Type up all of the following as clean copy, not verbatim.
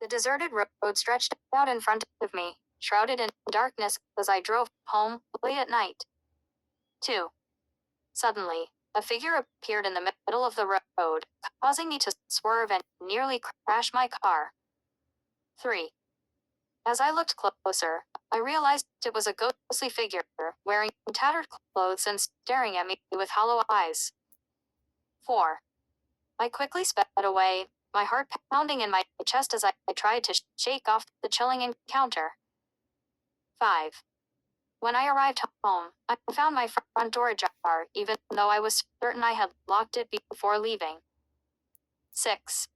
The deserted road stretched out in front of me, shrouded in darkness as I drove home late at night. 2. Suddenly, a figure appeared in the middle of the road, causing me to swerve and nearly crash my car. 3. As I looked closer, I realized it was a ghostly figure, wearing tattered clothes and staring at me with hollow eyes. 4. I quickly sped away, my heart pounding in my chest as I tried to shake off the chilling encounter. 5. When I arrived home, I found my front door ajar, even though I was certain I had locked it before leaving. 6.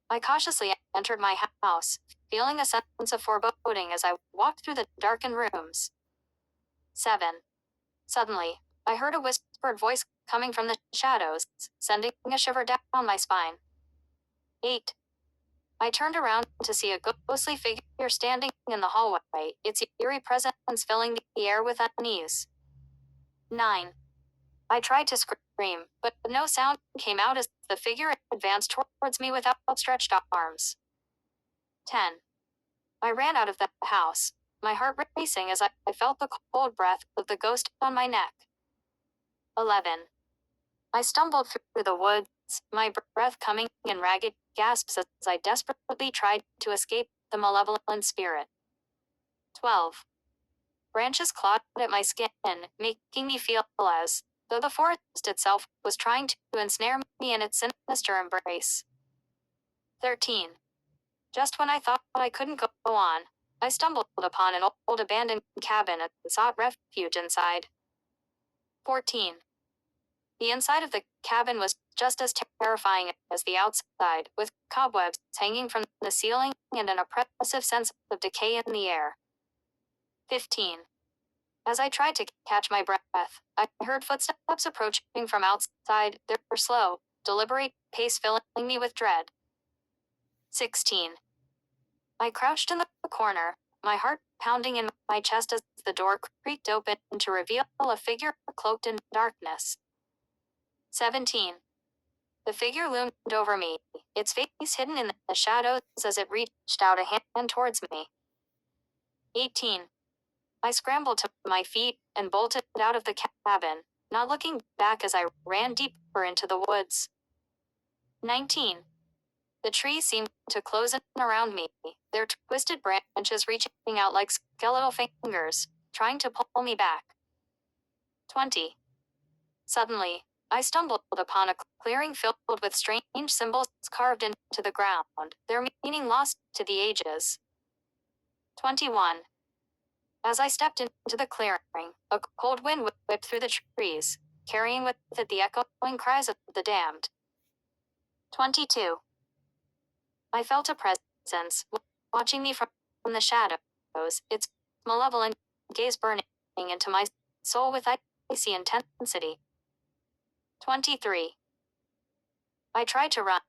I cautiously entered my house, feeling a sense of foreboding as I walked through the darkened rooms. 7. Suddenly, I heard a whispered voice coming from the shadows, sending a shiver down my spine. 8. I turned around to see a ghostly figure standing in the hallway, its eerie presence filling the air with unease. 9. I tried to scream, but no sound came out as the figure advanced towards me with outstretched arms. 10. I ran out of the house, my heart racing as I felt the cold breath of the ghost on my neck. 11. I stumbled through the woods, my breath coming in ragged gasps as I desperately tried to escape the malevolent spirit. 12. Branches clawed at my skin, making me feel as though the forest itself was trying to ensnare me in its sinister embrace. 13. Just when I thought I couldn't go on, I stumbled upon an old abandoned cabin and sought refuge inside. 14. The inside of the cabin was just as terrifying as the outside, with cobwebs hanging from the ceiling and an oppressive sense of decay in the air. 15. As I tried to catch my breath, I heard footsteps approaching from outside, their slow, deliberate pace filling me with dread. 16. I crouched in the corner, my heart pounding in my chest as the door creaked open to reveal a figure cloaked in darkness. 17. The figure loomed over me, its face hidden in the shadows as it reached out a hand towards me. 18. I scrambled to my feet and bolted out of the cabin, not looking back as I ran deeper into the woods. 19. The trees seemed to close in around me, their twisted branches reaching out like skeletal fingers, trying to pull me back. 20. Suddenly, I stumbled upon a clearing filled with strange symbols carved into the ground, their meaning lost to the ages. 21. As I stepped into the clearing, a cold wind whipped through the trees, carrying with it the echoing cries of the damned. 22. I felt a presence watching me from the shadows, its malevolent gaze burning into my soul with icy intensity. 23. I tried to run,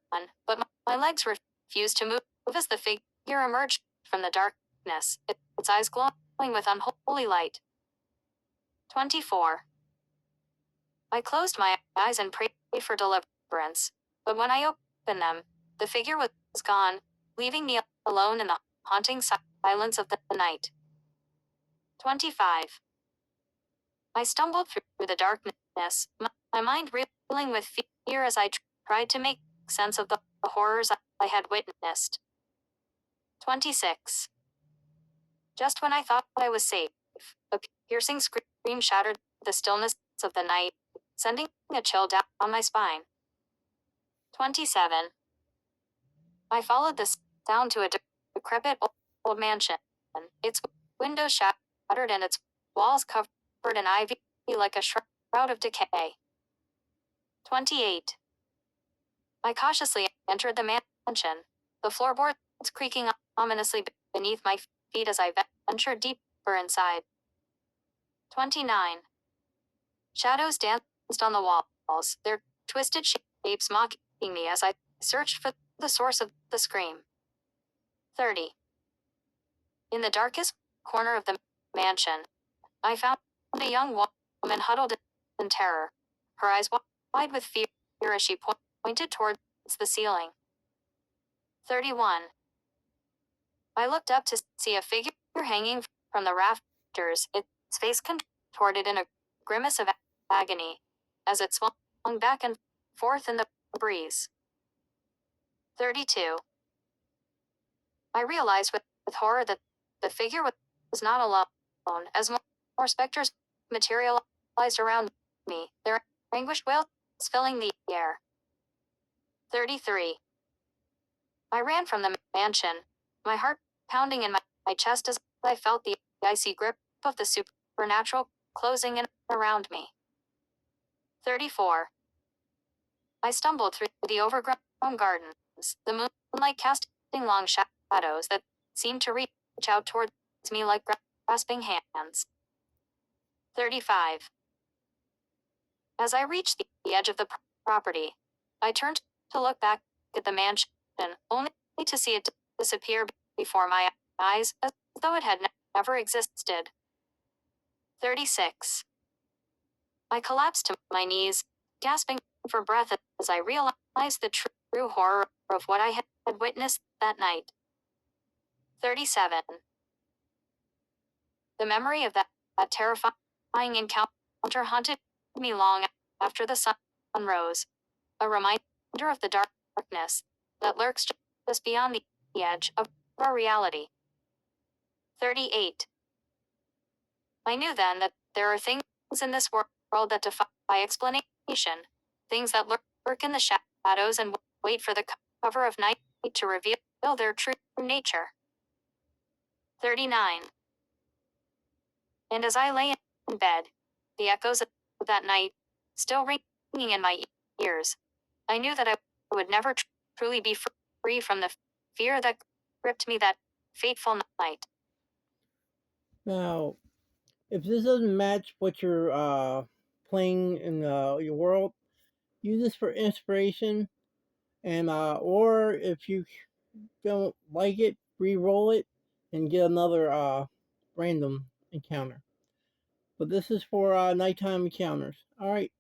but my legs refused to move as the figure emerged from the darkness, its eyes glowing with unholy light. 24. I closed my eyes and prayed for deliverance, but when I opened them, the figure was gone, leaving me alone in the haunting silence of the night. 25. I stumbled through the darkness, my mind reeling with fear as I tried to make sense of the horrors I had witnessed. 26. Just when I thought I was safe, a piercing scream shattered the stillness of the night, sending a chill down my spine. 27. I followed the sound to a decrepit old mansion, its windows shattered and its walls covered in ivy like a shroud of decay. 28. I cautiously entered the mansion, the floorboards creaking ominously beneath my feet as I ventured deeper inside. 29. Shadows danced on the walls, their twisted shapes mocking me as I searched for the source of the scream. 30. In the darkest corner of the mansion, I found a young woman huddled in terror, her eyes wide with fear as she pointed towards the ceiling. 31. I looked up to see a figure hanging from the rafters, its face contorted in a grimace of agony as it swung back and forth in the breeze. 32. I realized with horror that the figure was not alone, as more specters materialized around me, their anguished wails filling the air. 33. I ran from the mansion, my heart pounding in my chest as I felt the icy grip of the supernatural closing in around me. 34. I stumbled through the overgrown gardens, the moonlight casting long shadows that seemed to reach out towards me like grasping hands. 35. As I reached the edge of the property, I turned to look back at the mansion, only to see it disappear before my eyes as though it had never existed. 36. I collapsed to my knees, gasping for breath as I realized the true horror of what I had witnessed that night. 37. The memory of that terrifying encounter haunted me long after the sun rose, a reminder of the darkness that lurks just beyond the edge of our reality. 38. I knew then that there are things in this world that defy explanation, things that lurk in the shadows and wait for the cover of night to reveal their true nature. 39. And as I lay in bed, the echoes of that night still ringing in my ears, I knew that I would never truly be free from the fear that gripped me that fateful night. Now, if this doesn't match what you're playing in your world, use this for inspiration, and or if you don't like it, re-roll it and get another random encounter. But this is for nighttime encounters. All right.